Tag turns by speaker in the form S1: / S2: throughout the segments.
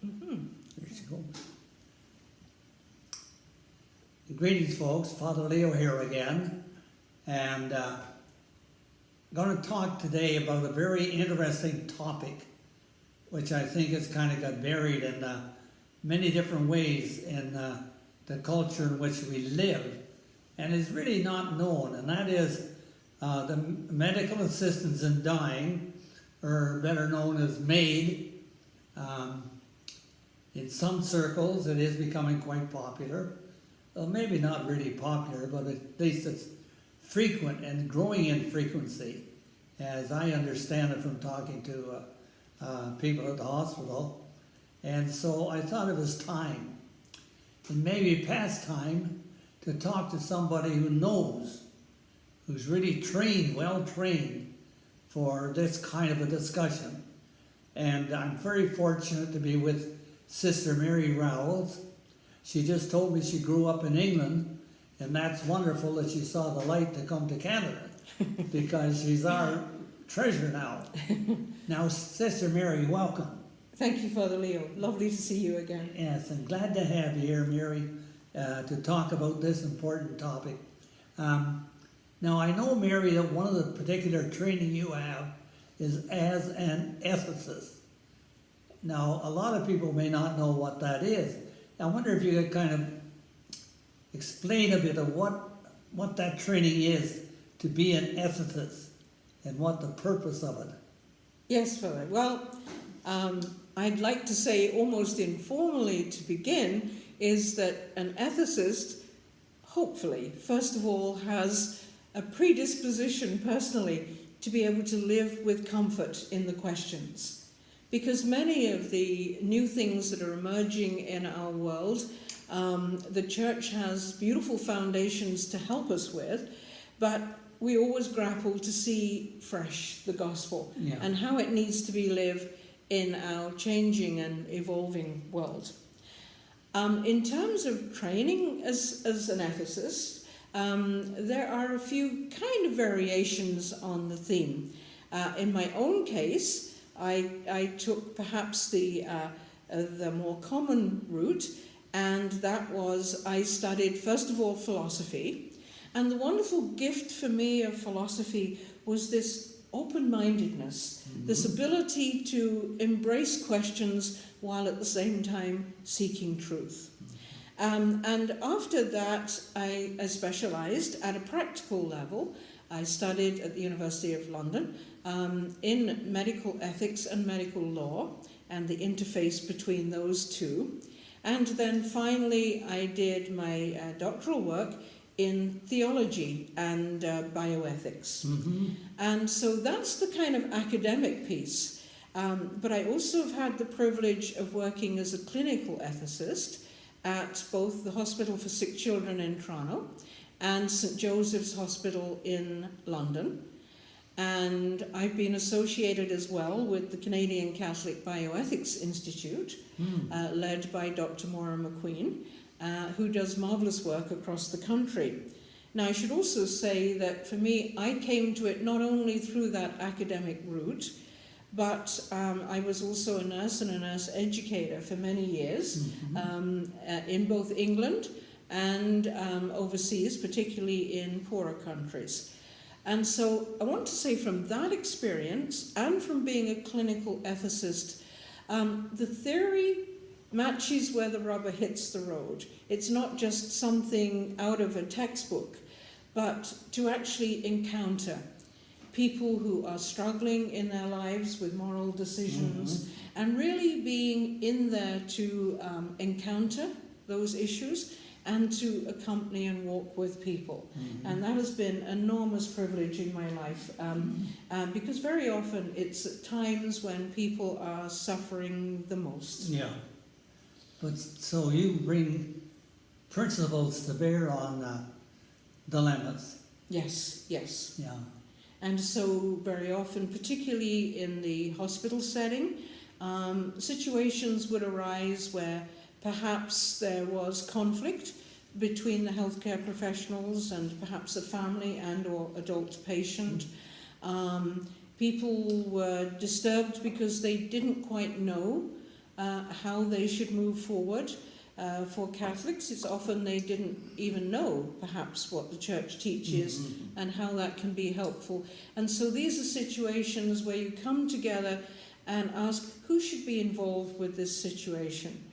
S1: There she goes. Greetings, folks. Father Leo here again, and going to talk today about a very interesting topic, which I think has kind of got buried in many different ways in the culture in which we live, and is really not known, and that is the medical assistance in dying, or better known as MAID. In some circles, it is becoming quite popular. Well, maybe not really popular, but at least it's frequent and growing in frequency, as I understand it from talking to people at the hospital. And so I thought it was time, and maybe past time, to talk to somebody who knows, who's really trained, well trained, for this kind of a discussion. And I'm very fortunate to be with Sister Mary Rowell. She just told me she grew up in England, and that's wonderful that she saw the light to come to Canada, because she's our treasure now. Now, Sister Mary, welcome.
S2: Thank you, Father Leo. Lovely to see you again.
S1: Yes, I'm glad to have you here, Mary, to talk about this important topic. Now, I know, Mary, that one of the particular training you have is as an ethicist. Now, a lot of people may not know what that is. I wonder if you could kind of explain a bit of what that training is to be an ethicist and what the purpose of it.
S2: Yes, Father. Well, I'd like to say almost informally to begin is that an ethicist, hopefully, first of all, has a predisposition personally to be able to live with comfort in the questions. Because many of the new things that are emerging in our world, the church has beautiful foundations to help us with, but we always grapple to see fresh the gospel and how it needs to be lived in our changing and evolving world. In terms of training as an ethicist, there are a few kind of variations on the theme. In my own case, I took perhaps the more common route, and that was I studied first of all philosophy, and the wonderful gift for me of philosophy was this open-mindedness, this ability to embrace questions while at the same time seeking truth. And after that, I specialized at a practical level. I studied at the University of London in medical ethics and medical law and the interface between those two. And then finally, I did my doctoral work in theology and bioethics. And so that's the kind of academic piece. But I also have had the privilege of working as a clinical ethicist at both the Hospital for Sick Children in Toronto and St. Joseph's Hospital in London. And I've been associated as well with the Canadian Catholic Bioethics Institute, led by Dr. Maura McQueen, who does marvelous work across the country. Now, I should also say that for me, I came to it not only through that academic route, but I was also a nurse and a nurse educator for many years in both England and overseas, particularly in poorer countries. And so I want to say from that experience and from being a clinical ethicist, the theory matches where the rubber hits the road. It's not just something out of a textbook, but to actually encounter people who are struggling in their lives with moral decisions and really being in there to encounter those issues and to accompany and walk with people. And that has been an enormous privilege in my life because very often it's at times when people are suffering the most.
S1: Yeah. But so you bring principles to bear on dilemmas.
S2: Yes, yes.
S1: Yeah.
S2: And so very often, particularly in the hospital setting, situations would arise where perhaps there was conflict between the healthcare professionals and perhaps a family and or adult patient. People were disturbed because they didn't quite know how they should move forward. For Catholics, it's often they didn't even know perhaps what the church teaches and how that can be helpful. And so these are situations where you come together and ask who should be involved with this situation,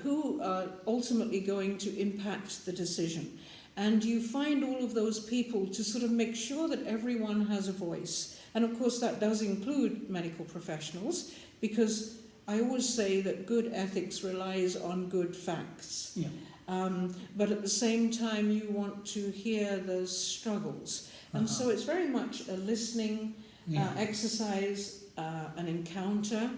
S2: who are ultimately going to impact the decision. And you find all of those people to sort of make sure that everyone has a voice. And of course that does include medical professionals, because I always say that good ethics relies on good facts.
S1: Yeah.
S2: But at the same time, you want to hear the struggles. And so it's very much a listening exercise, an encounter,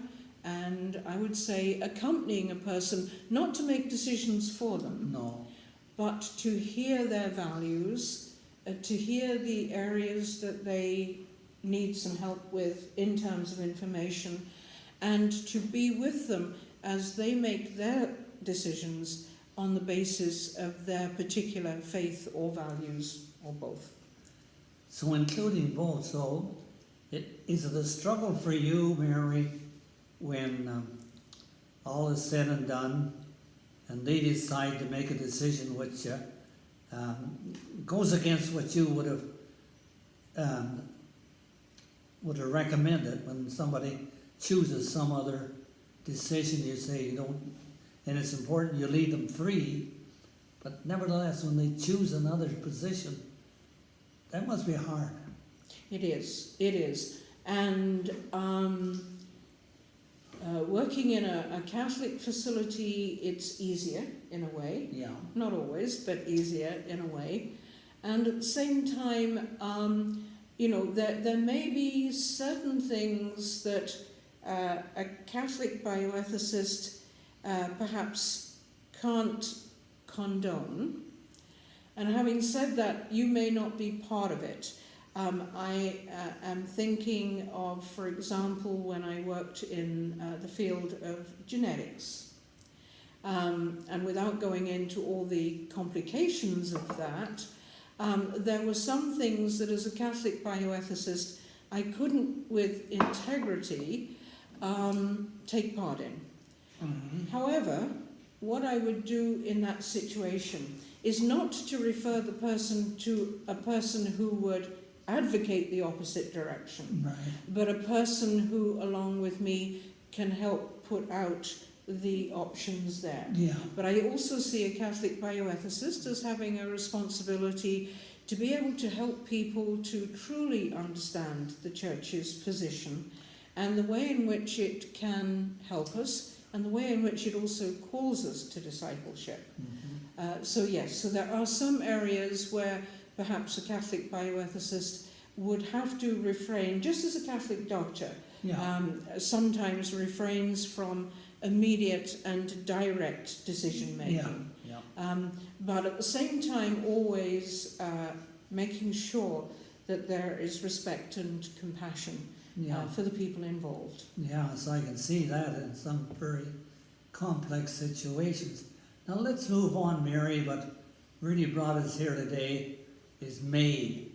S2: and I would say accompanying a person, not to make decisions for them,
S1: No.
S2: but to hear their values, to hear the areas that they need some help with in terms of information, and to be with them as they make their decisions on the basis of their particular faith or values, or both.
S1: So including both, so is it a struggle for you, Mary, when all is said and done, and they decide to make a decision which goes against what you would have recommended? When somebody chooses some other decision, you say you don't, and it's important you leave them free, but nevertheless when they choose another position, that must be hard.
S2: It is. And working in a Catholic facility, it's easier in a way.
S1: Yeah.
S2: Not always, but easier in a way. And at the same time, there may be certain things that a Catholic bioethicist perhaps can't condone. And having said that, you may not be part of it. I am thinking of, for example, when I worked in the field of genetics. And without going into all the complications of that, there were some things that as a Catholic bioethicist I couldn't with integrity take part in. Mm-hmm. However, what I would do in that situation is not to refer the person to a person who would advocate the opposite direction,
S1: Right.
S2: but a person who, along with me, can help put out the options there.
S1: Yeah.
S2: But I also see a Catholic bioethicist as having a responsibility to be able to help people to truly understand the Church's position and the way in which it can help us and the way in which it also calls us to discipleship.
S1: Mm-hmm.
S2: So there are some areas where perhaps a Catholic bioethicist would have to refrain, just as a Catholic doctor sometimes refrains from immediate and direct decision making.
S1: Yeah.
S2: But at the same time always making sure that there is respect and compassion for the people involved.
S1: Yeah, so I can see that in some very complex situations. Now let's move on, Mary, but really brought us here today is MAID,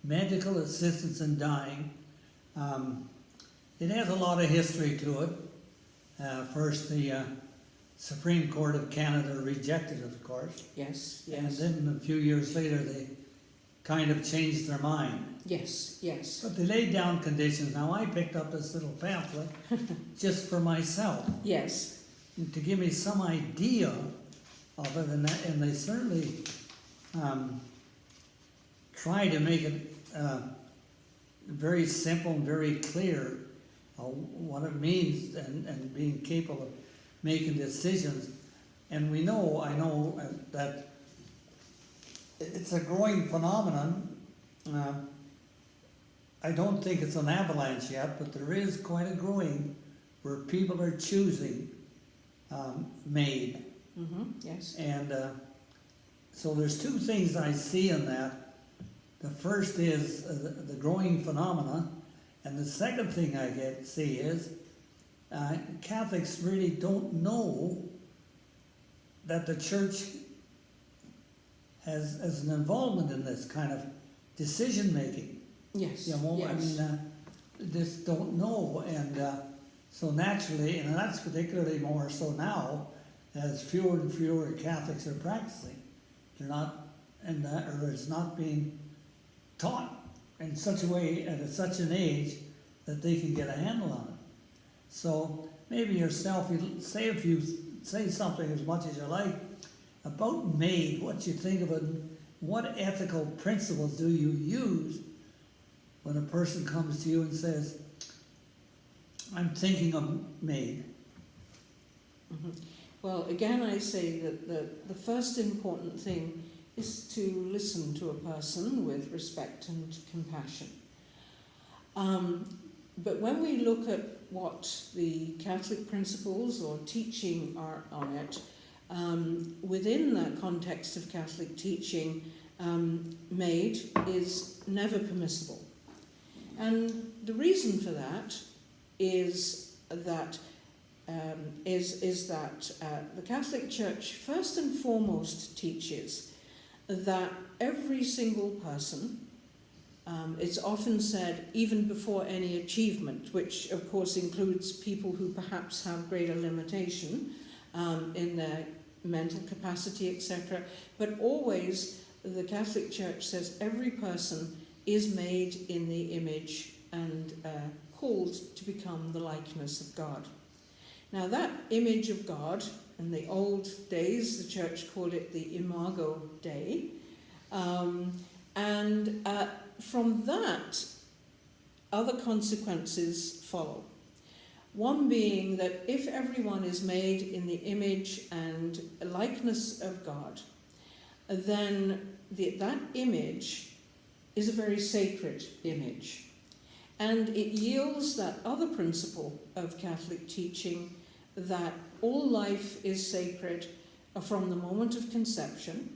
S1: Medical Assistance in Dying. It has a lot of history to it. First, the Supreme Court of Canada rejected it, of course.
S2: Yes.
S1: And then a few years later, they kind of changed their mind.
S2: Yes.
S1: But they laid down conditions. Now, I picked up this little pamphlet just for myself.
S2: Yes.
S1: To give me some idea of it, and they certainly try to make it very simple and very clear what it means and being capable of making decisions. And I know that it's a growing phenomenon. I don't think it's an avalanche yet, but there is quite a growing where people are choosing MAID.
S2: Mm-hmm. Yes.
S1: And so there's two things I see in that. The first is the growing phenomena, and the second thing I see is Catholics really don't know that the Church has an involvement in this kind of decision making.
S2: Yes.
S1: Yes. I mean, just don't know, and So naturally, and that's particularly more so now, as fewer and fewer Catholics are practicing. They're not, or it's not being taught in such a way at such an age that they can get a handle on it. So maybe yourself, if you say something as much as you like about MAID, what you think of it, what ethical principles do you use when a person comes to you and says, I'm thinking of MAID?
S2: Mhm. Well, again, I say that the first important thing is to listen to a person with respect and compassion. But when we look at what the Catholic principles or teaching are on it, within the context of Catholic teaching, MAID is never permissible. And the reason for that is that the Catholic Church first and foremost teaches that every single person, it's often said even before any achievement, which of course includes people who perhaps have greater limitation in their mental capacity, etc., but always the Catholic Church says every person is made in the image and called to become the likeness of God. Now that image of God, in the old days the Church called it the Imago Dei, and from that other consequences follow. One being that if everyone is made in the image and likeness of God, then that image is a very sacred image. And it yields that other principle of Catholic teaching that all life is sacred from the moment of conception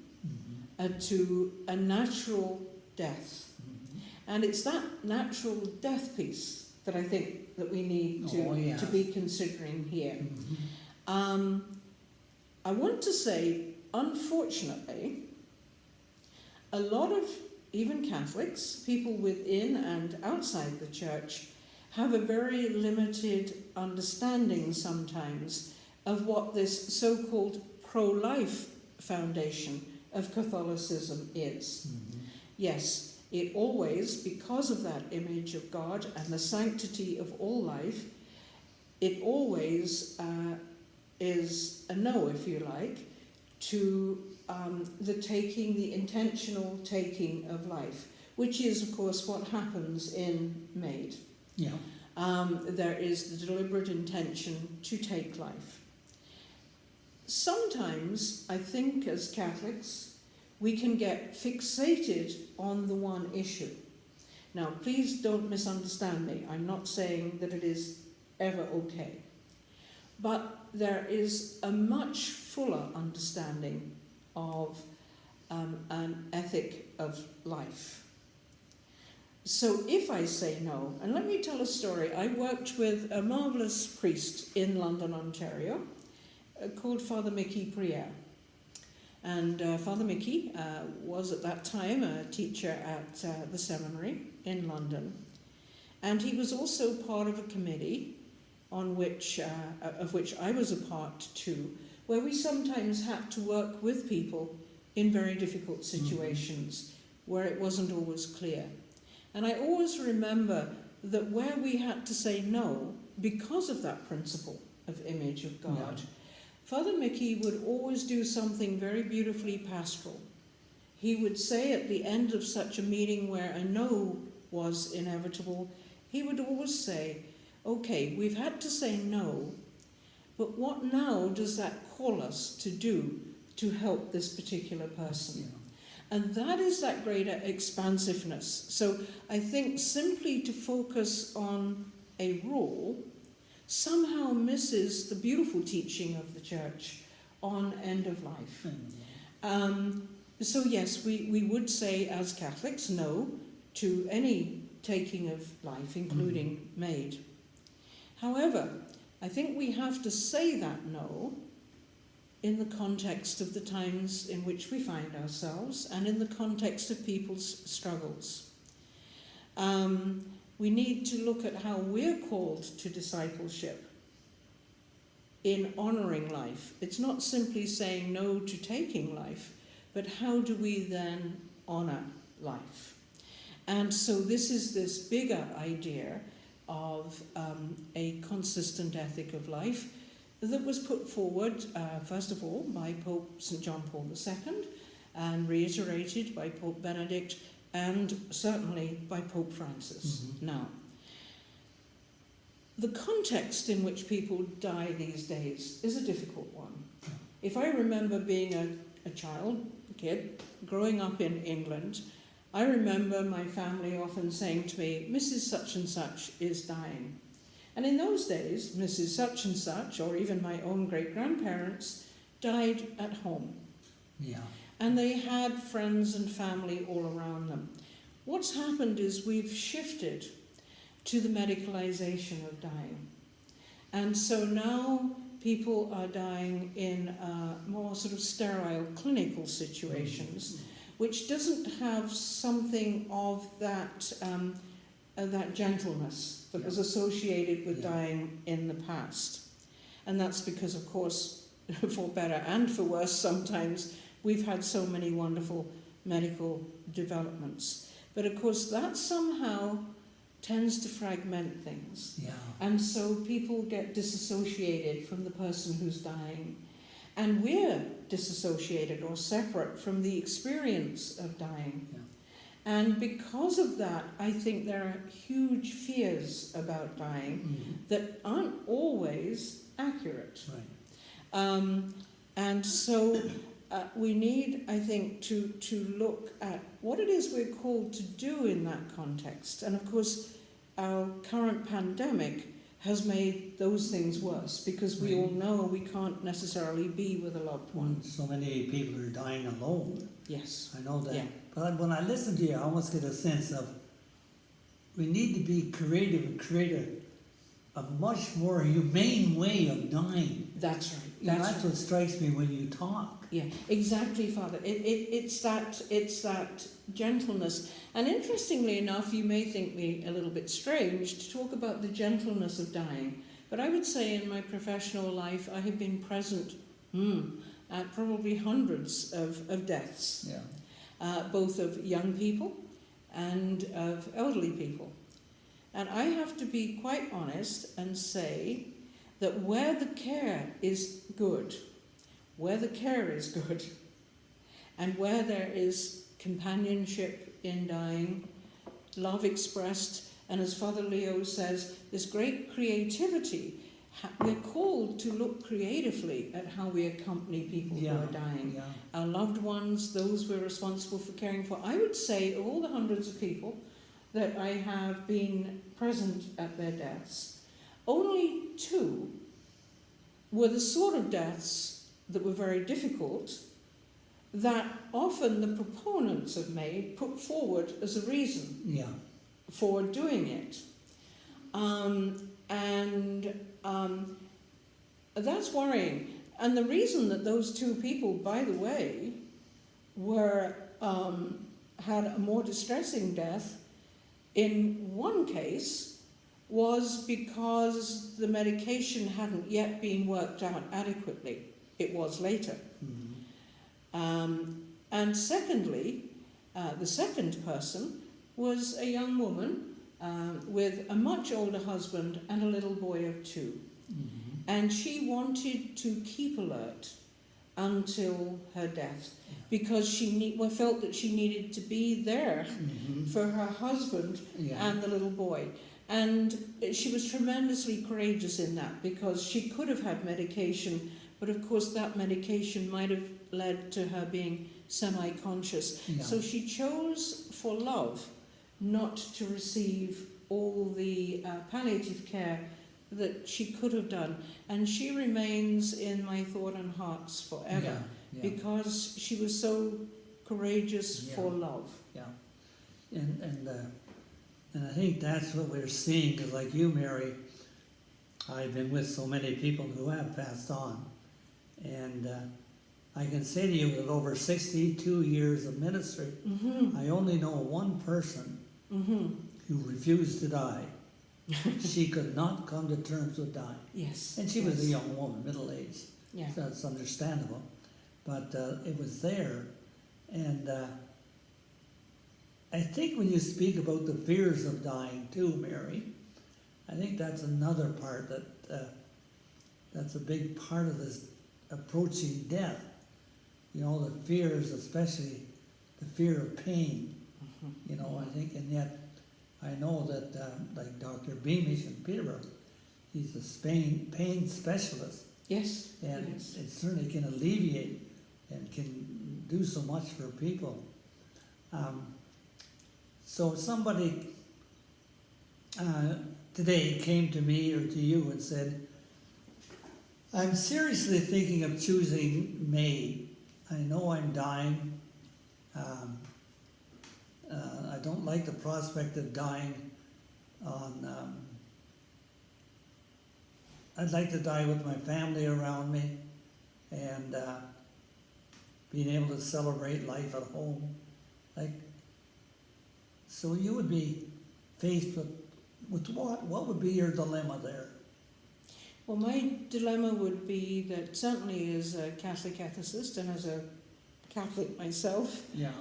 S2: to a natural death. And it's that natural death piece that I think that we need to be considering here. I want to say, unfortunately, a lot of even Catholics, people within and outside the Church, have a very limited understanding sometimes of what this so-called pro-life foundation of Catholicism is. Yes, it always, because of that image of God and the sanctity of all life, it always is a no, if you like, to the intentional taking of life, which is, of course, what happens in MAID.
S1: Yeah.
S2: There is the deliberate intention to take life. Sometimes, I think, as Catholics, we can get fixated on the one issue. Now, please don't misunderstand me. I'm not saying that it is ever okay. But there is a much fuller understanding of an ethic of life. So if I say no, and let me tell a story. I worked with a marvellous priest in London, Ontario, called Father Mickey Priere. And Father Mickey was at that time a teacher at the seminary in London. And he was also part of a committee of which I was a part too, where we sometimes had to work with people in very difficult situations where it wasn't always clear. And I always remember that where we had to say no, because of that principle of image of God, Father Mickey would always do something very beautifully pastoral. He would say at the end of such a meeting where a no was inevitable, he would always say, okay, we've had to say no, but what now does that call us to do to help this particular person?
S1: Yeah.
S2: And that is that greater expansiveness. So I think simply to focus on a rule somehow misses the beautiful teaching of the Church on end of life. So yes, we would say as Catholics no to any taking of life, including MAID. However, I think we have to say that no in the context of the times in which we find ourselves and in the context of people's struggles. We need to look at how we're called to discipleship in honouring life. It's not simply saying no to taking life, but how do we then honour life? And so this is this bigger idea of a consistent ethic of life that was put forward, first of all, by Pope St. John Paul II, and reiterated by Pope Benedict, and certainly by Pope Francis. Now, the context in which people die these days is a difficult one. If I remember being a child, a kid, growing up in England, I remember my family often saying to me, Mrs. Such and Such is dying. And in those days, Mrs. Such and Such, or even my own great-grandparents, died at home.
S1: Yeah.
S2: And they had friends and family all around them. What's happened is we've shifted to the medicalization of dying. And so now people are dying in more sort of sterile clinical situations, which doesn't have something of that gentleness that was associated with dying in the past. And that's because, of course, for better and for worse sometimes, we've had so many wonderful medical developments. But of course, that somehow tends to fragment things.
S1: Yeah.
S2: And so people get disassociated from the person who's dying. And we're disassociated or separate from the experience of dying.
S1: Yeah.
S2: And because of that, I think there are huge fears about dying that aren't always accurate.
S1: Right.
S2: And so we need, I think, to look at what it is we're called to do in that context. And of course, our current pandemic has made those things worse, because we all know we can't necessarily be with a loved one.
S1: So many people are dying alone.
S2: Yes.
S1: I know that.
S2: Yeah.
S1: But when I listen to you, I almost get a sense of we need to be creative and create a much more humane way of dying.
S2: That's right.
S1: That's what strikes me when you talk.
S2: Yeah, exactly, Father. It's that gentleness. And interestingly enough, you may think me a little bit strange to talk about the gentleness of dying. But I would say in my professional life, I have been present at probably hundreds of deaths, both of young people and of elderly people. And I have to be quite honest and say that where the care is good, and where there is companionship in dying, love expressed, and as Father Leo says, this great creativity, we're called to look creatively at how we accompany people who are dying.
S1: Yeah.
S2: Our loved ones, those we're responsible for caring for. I would say of all the hundreds of people that I have been present at their deaths, only 2 were the sort of deaths that were very difficult, that often the proponents have put forward as a reason for doing it. That's worrying. And the reason that those 2 people, by the way, had a more distressing death in one case was because the medication hadn't yet been worked out adequately. It was later. And secondly, the second person was a young woman with a much older husband and a little boy of 2. And she wanted to keep alert until her death, because she felt that she needed to be there for her husband and the little boy. And she was tremendously courageous in that, because she could have had medication, but of course that medication might have led to her being semi-conscious. So she chose for love not to receive all the palliative care that she could have done. And she remains in my thought and hearts forever, because she was so courageous for love.
S1: And I think that's what we're seeing, because like you, Mary, I've been with so many people who have passed on. And I can say to you, with over 62 years of ministry, I only know one person who refused to die. she could not come to terms with dying.
S2: Yes.
S1: And she was a young woman, middle-aged,
S2: Yeah.
S1: so it's understandable. But it was there, and I think when you speak about the fears of dying too, Mary, I think that's another part that's a big part of this approaching death. You know, the fears, especially the fear of pain. You know, I think, and yet I know that like Dr. Beamish in Peterborough, he's a pain specialist,
S2: Yes.
S1: and
S2: Yes.
S1: it certainly can alleviate and can do so much for people. So somebody today came to me or to you and said, I'm seriously thinking of choosing maid. I know I'm dying. I don't like the prospect of dying on, I'd like to die with my family around me and being able to celebrate life at home. Like, so you would be faced with what? What would be your dilemma there?
S2: Well, my dilemma would be that certainly as a Catholic ethicist and as a Catholic myself,
S1: Yeah.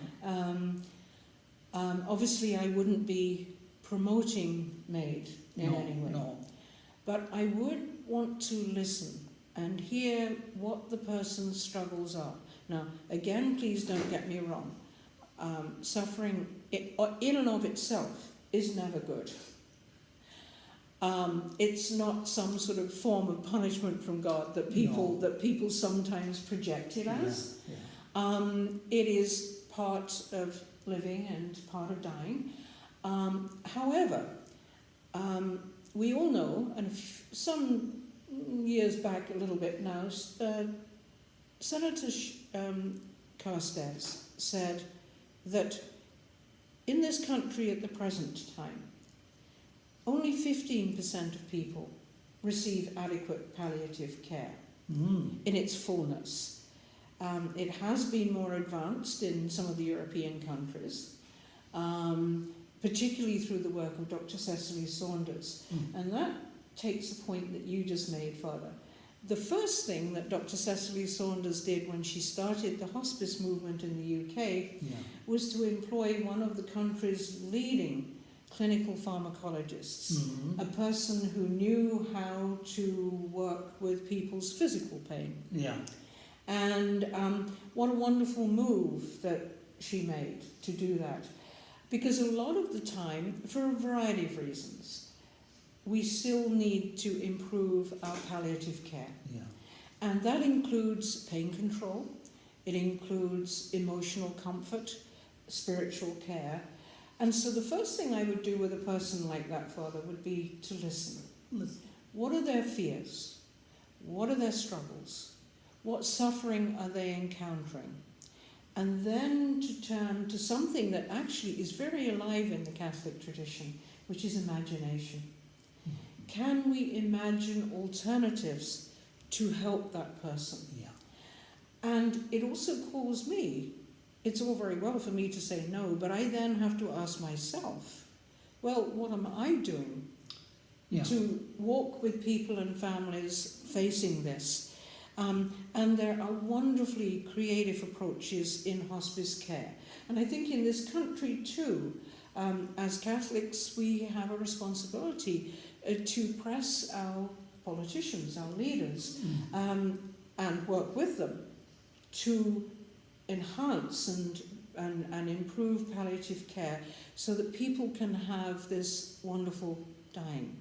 S2: Obviously I wouldn't be promoting MAID in any way.
S1: No.
S2: But I would want to listen and hear what the person's struggles are. Now, again, please don't get me wrong. Suffering in and of itself is never good. It's not some sort of form of punishment from God that people sometimes project it as.
S1: Yeah.
S2: It is part of living and part of dying. However, we all know, and some years back a little bit now, Senator Carstairs said that in this country at the present time, only 15% of people receive adequate palliative care in its fullness. It has been more advanced in some of the European countries, particularly through the work of Dr. Cecily Saunders. And that takes the point that you just made, Father. The first thing that Dr. Cecily Saunders did when she started the hospice movement in the UK was to employ one of the country's leading clinical pharmacologists, a person who knew how to work with people's physical pain.
S1: Yeah.
S2: And what a wonderful move that she made to do that. Because a lot of the time, for a variety of reasons, we still need to improve our palliative care.
S1: Yeah.
S2: And that includes pain control, it includes emotional comfort, spiritual care. And so the first thing I would do with a person like that, Father, would be to listen. What are their fears? What are their struggles? What suffering are they encountering? And then to turn to something that actually is very alive in the Catholic tradition, which is imagination. Can we imagine alternatives to help that person?
S1: Yeah.
S2: And it also calls me, it's all very well for me to say no, but I then have to ask myself, well, what am I doing to walk with people and families facing this? And there are wonderfully creative approaches in hospice care. And I think in this country too, as Catholics, we have a responsibility to press our politicians, our leaders, and work with them to enhance and improve palliative care so that people can have this wonderful dying.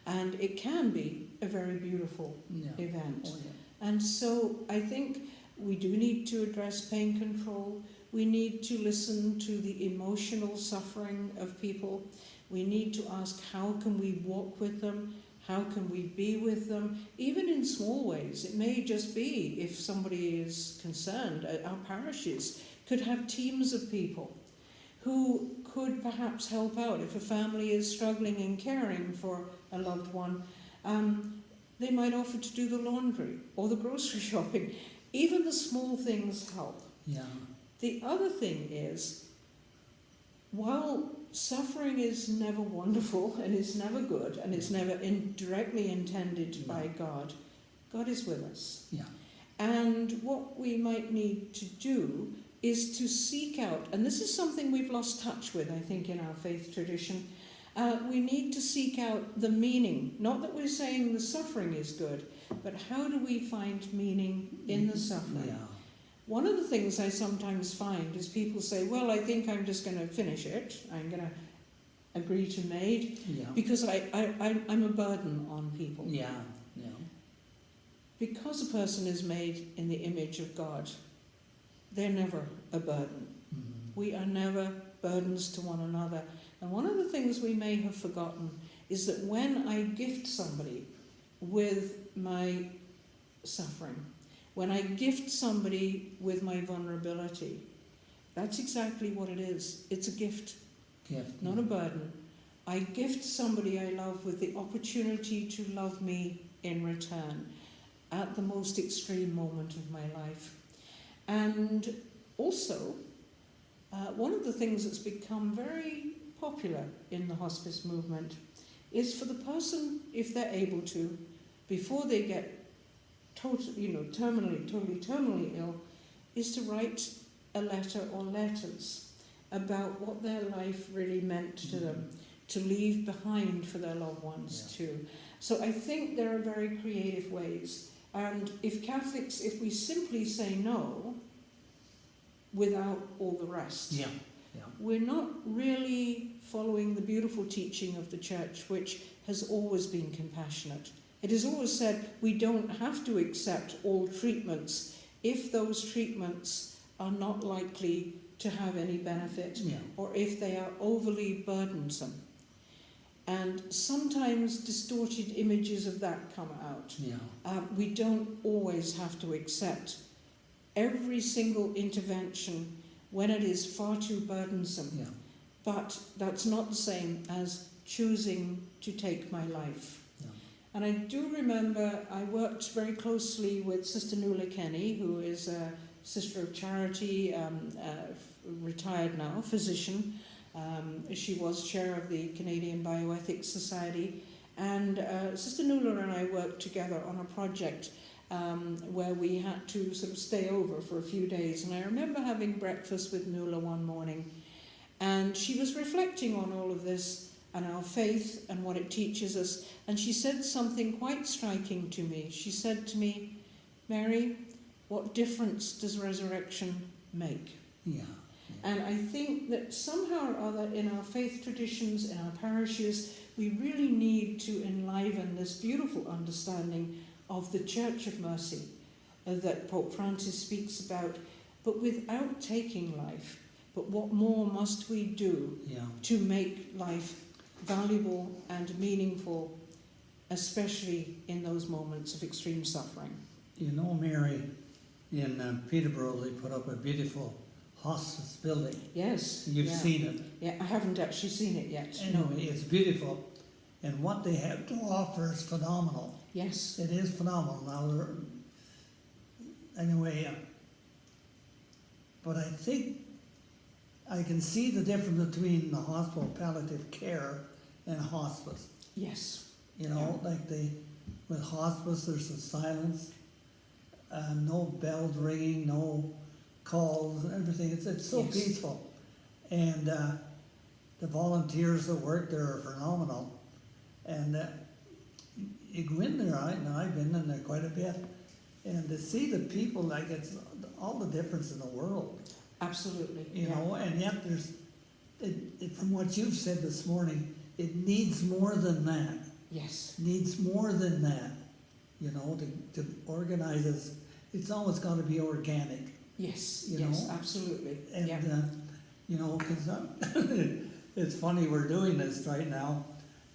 S2: And it can be a very beautiful event.
S1: Oh, yeah.
S2: And so I think we do need to address pain control. We need to listen to the emotional suffering of people. We need to ask, how can we walk with them? How can we be with them? Even in small ways. It may just be, if somebody is concerned, our parishes could have teams of people who could perhaps help out. If a family is struggling and caring for a loved one, they might offer to do the laundry or the grocery shopping. Even the small things help.
S1: Yeah.
S2: The other thing is, while suffering is never wonderful, and it's never good, and it's never directly intended by God. God is with us.
S1: Yeah.
S2: And what we might need to do is to seek out, and this is something we've lost touch with, I think, in our faith tradition. We need to seek out the meaning. Not that we're saying the suffering is good, but how do we find meaning in the suffering?
S1: Yeah.
S2: One of the things I sometimes find is people say, well, I think I'm just going to finish it. I'm going to agree to MAID because I'm a burden on people.
S1: Yeah. Yeah.
S2: Because a person is made in the image of God, they're never a burden.
S1: Mm-hmm.
S2: We are never burdens to one another. And one of the things we may have forgotten is that when I gift somebody with my suffering, when I gift somebody with my vulnerability, that's exactly what it is. It's a gift, not a burden. I gift somebody I love with the opportunity to love me in return at the most extreme moment of my life. And also, one of the things that's become very popular in the hospice movement is for the person, if they're able to, before they get terminally ill, is to write a letter or letters about what their life really meant to them, to leave behind for their loved ones too. So I think there are very creative ways. And if Catholics, if we simply say no without all the rest, we're not really following the beautiful teaching of the Church, which has always been compassionate. It has always said we don't have to accept all treatments if those treatments are not likely to have any benefit or if they are overly burdensome. And sometimes distorted images of that come out. We don't always have to accept every single intervention when it is far too burdensome. But that's not the same as choosing to take my life. And I do remember I worked very closely with Sister Nuala Kenny, who is a Sister of Charity, retired now, physician. She was chair of the Canadian Bioethics Society. And Sister Nuala and I worked together on a project where we had to sort of stay over for a few days. And I remember having breakfast with Nuala one morning, and she was reflecting on all of this and our faith and what it teaches us. And she said something quite striking to me. She said to me, Mary, what difference does resurrection make? And I think that somehow or other in our faith traditions, in our parishes, we really need to enliven this beautiful understanding of the Church of Mercy that Pope Francis speaks about, but without taking life. But what more must we do to make life valuable and meaningful, especially in those moments of extreme suffering?
S1: You know, Mary, in Peterborough they put up a beautiful hospice building.
S2: Yes.
S1: You've seen it.
S2: Yeah, I haven't actually seen it yet.
S1: Anyway, it's beautiful. And what they have to offer is phenomenal.
S2: Yes.
S1: It is phenomenal. Now, anyway, but I think I can see the difference between the hospital palliative care and hospice.
S2: Yes.
S1: You know, like with hospice, there's a silence, no bells ringing, no calls, and everything. It's so peaceful. And the volunteers that work there are phenomenal. And you go in there, and I've been in there quite a bit, and to see the people, like, it's all the difference in the world.
S2: Absolutely.
S1: You know, and yet there's, from what you've said this morning, it needs more than that.
S2: Yes.
S1: Needs more than that, you know, to organize this. It's always got to be organic.
S2: Yes,
S1: you
S2: yes,
S1: know?
S2: Absolutely.
S1: And, you know, because it's funny we're doing this right now.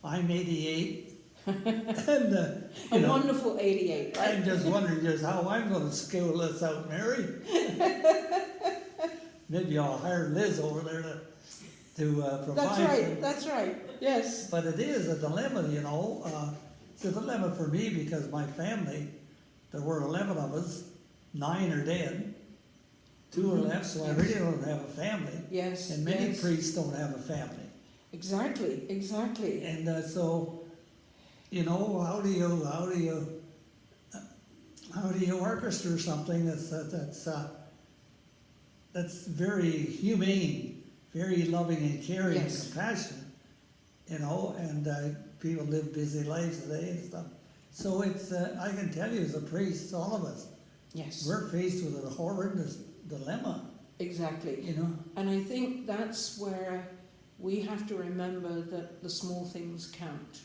S1: I'm 88. And,
S2: a wonderful 88, right?
S1: I'm just wondering just how I'm going to scale this out, Mary. Maybe I'll hire Liz over there to provide.
S2: That's right, that's right, yes.
S1: But it is a dilemma, you know. It's a dilemma for me because my family, there were 11 of us, 9 are dead, 2 are left, so I really don't have a family.
S2: Yes.
S1: And many priests don't have a family.
S2: Exactly, exactly.
S1: And so, you know, how do you orchestrate something that's very humane, very loving and caring and
S2: Yes.
S1: compassionate, you know, and people live busy lives today and stuff. So it's, I can tell you as a priest, all of us,
S2: Yes.
S1: we're faced with a horrendous dilemma,
S2: Exactly.
S1: you know.
S2: And I think that's where we have to remember that the small things count.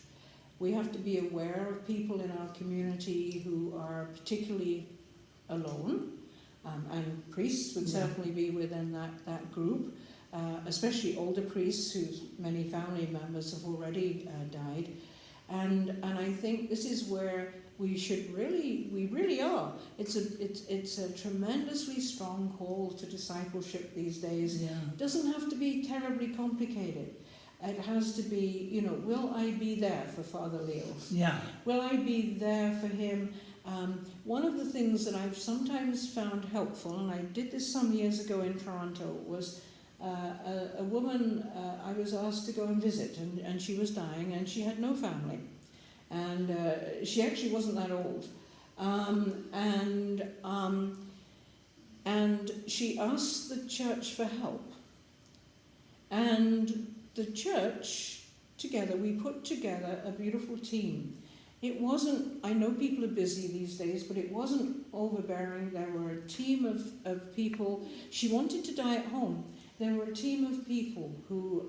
S2: We have to be aware of people in our community who are particularly alone, and priests would
S1: Yeah.
S2: certainly be within that group, especially older priests whose many family members have already died. And I think this is where we really are. It's a tremendously strong call to discipleship these days.
S1: Yeah.
S2: It doesn't have to be terribly complicated. It has to be, you know, will I be there for Father Leo?
S1: Yeah.
S2: Will I be there for him? One of the things that I've sometimes found helpful, and I did this some years ago in Toronto, was a woman I was asked to go and visit, and she was dying, and she had no family. And she actually wasn't that old. And she asked the church for help. And the church, together, we put together a beautiful team. It wasn't, I know people are busy these days, but it wasn't overbearing. There were a team of people. She wanted to die at home. There were a team of people who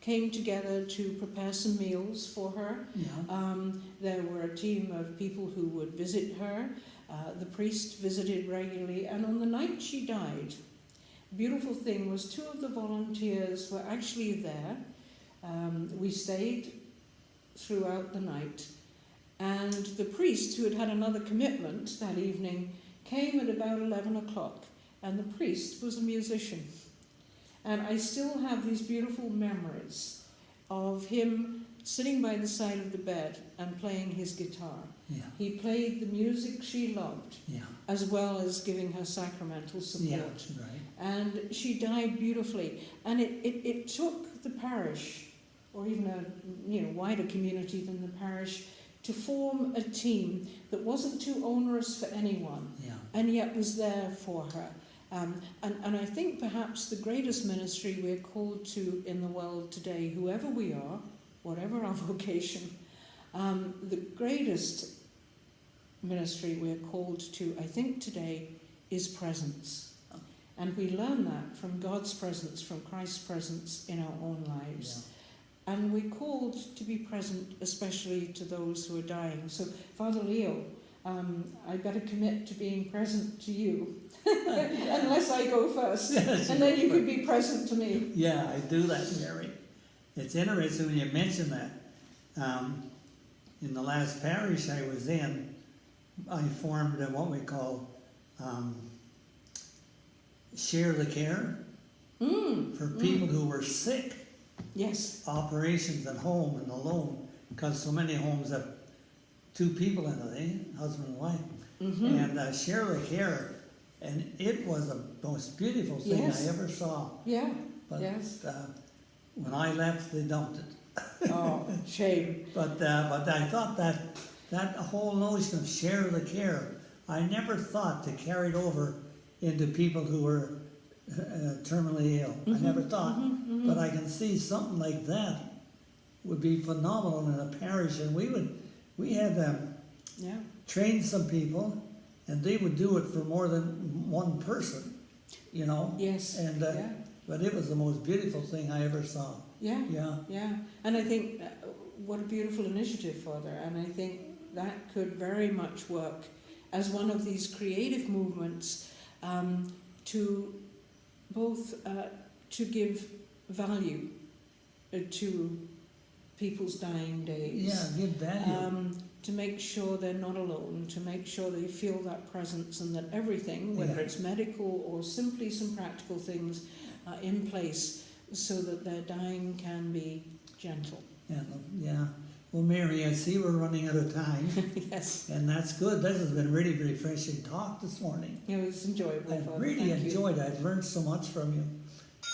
S2: came together to prepare some meals for her.
S1: Yeah.
S2: There were a team of people who would visit her. The priest visited regularly, and on the night she died, the beautiful thing was 2 of the volunteers were actually there. We stayed throughout the night, and the priest, who had had another commitment that evening, came at about 11 o'clock, and the priest was a musician. And I still have these beautiful memories of him sitting by the side of the bed and playing his guitar.
S1: Yeah.
S2: He played the music she loved,
S1: Yeah.
S2: as well as giving her sacramental support.
S1: Yeah. Right.
S2: And she died beautifully. And it took the parish, or even a wider community than the parish, to form a team that wasn't too onerous for anyone,
S1: Yeah.
S2: and yet was there for her. And I think perhaps the greatest ministry we're called to in the world today, whoever we are, whatever our vocation, the greatest ministry we're called to, I think today, is presence. And we learn that from God's presence, from Christ's presence in our own lives.
S1: Yeah.
S2: And we're called to be present, especially to those who are dying. So, Father Leo, I better commit to being present to you, unless I go first,
S1: Yes,
S2: and then you could be present to me.
S1: Yeah, I do that, Mary. It's interesting when you mention that. In the last parish I was in, I formed what we call share the care for people who were sick.
S2: Yes.
S1: Operations at home and alone, because so many homes have 2 people in it, husband and wife.
S2: Mm-hmm.
S1: And share the care, and it was the most beautiful thing
S2: Yes.
S1: I ever saw.
S2: Yeah.
S1: But
S2: Yes.
S1: when I left, they dumped it.
S2: Oh, shame.
S1: But I thought that whole notion of share the care, I never thought to carry it over into people who were terminally ill. I never thought. But I can see something like that would be phenomenal in a parish, and we had
S2: Yeah.
S1: trained some people, and they would do it for more than one person, you know.
S2: Yes.
S1: And
S2: yeah.
S1: but it was the most beautiful thing I ever saw.
S2: Yeah.
S1: Yeah.
S2: Yeah. And I think what a beautiful initiative, Father. And I think that could very much work as one of these creative movements to both to give value to people's dying days.
S1: Yeah, give value.
S2: To make sure they're not alone, to make sure they feel that presence, and that everything, whether
S1: Yeah.
S2: it's medical or simply some practical things, are in place so that their dying can be gentle.
S1: Yeah. Well, Mary, I see we're running out of time,
S2: Yes.
S1: and that's good. This has been really refreshing talk this morning.
S2: It was enjoyable,
S1: I
S2: Father.
S1: really
S2: Thank you.
S1: enjoyed it. I've learned so much from you.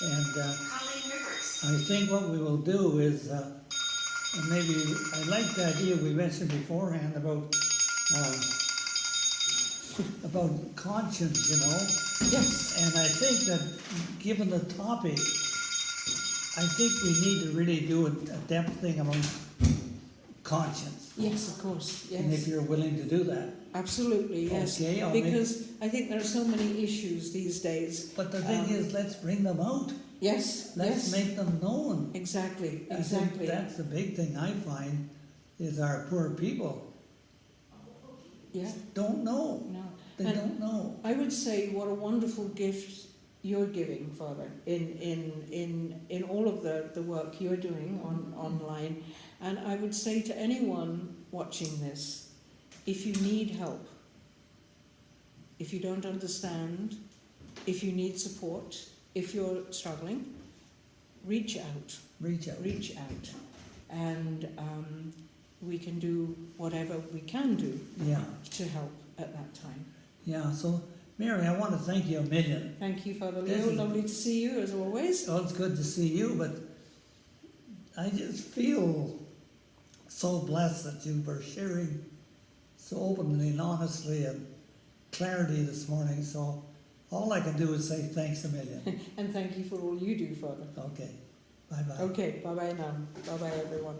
S1: And
S3: Coughlin Rivers.
S1: I think what we will do is, maybe, I like the idea we mentioned beforehand about conscience, you know?
S2: Yes.
S1: And I think that, given the topic, I think we need to really do a depth thing about conscience.
S2: Yes, of course. Yes.
S1: And if you're willing to do that.
S2: Absolutely, yes.
S1: Okay,
S2: Because I think there are so many issues these days.
S1: But the thing is, let's bring them out.
S2: Yes,
S1: Let's
S2: yes.
S1: make them known.
S2: Exactly,
S1: I think
S2: exactly.
S1: that's the big thing I find, is our poor people
S2: Yeah,
S1: don't know.
S2: no.
S1: They
S2: And
S1: don't know.
S2: I would say what a wonderful gift you're giving, Father, in all of the work you're doing online. And I would say to anyone watching this, if you need help, if you don't understand, if you need support, if you're struggling, reach out,
S1: Reach out.
S2: reach out. And we can do whatever we can do
S1: Yeah,
S2: to help at that time.
S1: yeah. So, Mary, I want to thank you a million.
S2: Thank you, Father
S1: This
S2: Leo.
S1: is-
S2: Lovely to see you, as always.
S1: Oh, it's good to see you, but I just feel so blessed that you were sharing so openly and honestly and clarity this morning. So all I can do is say thanks a million.
S2: And thank you for all you do, Father.
S1: Okay, bye-bye.
S2: Okay, bye-bye now. Bye-bye, everyone.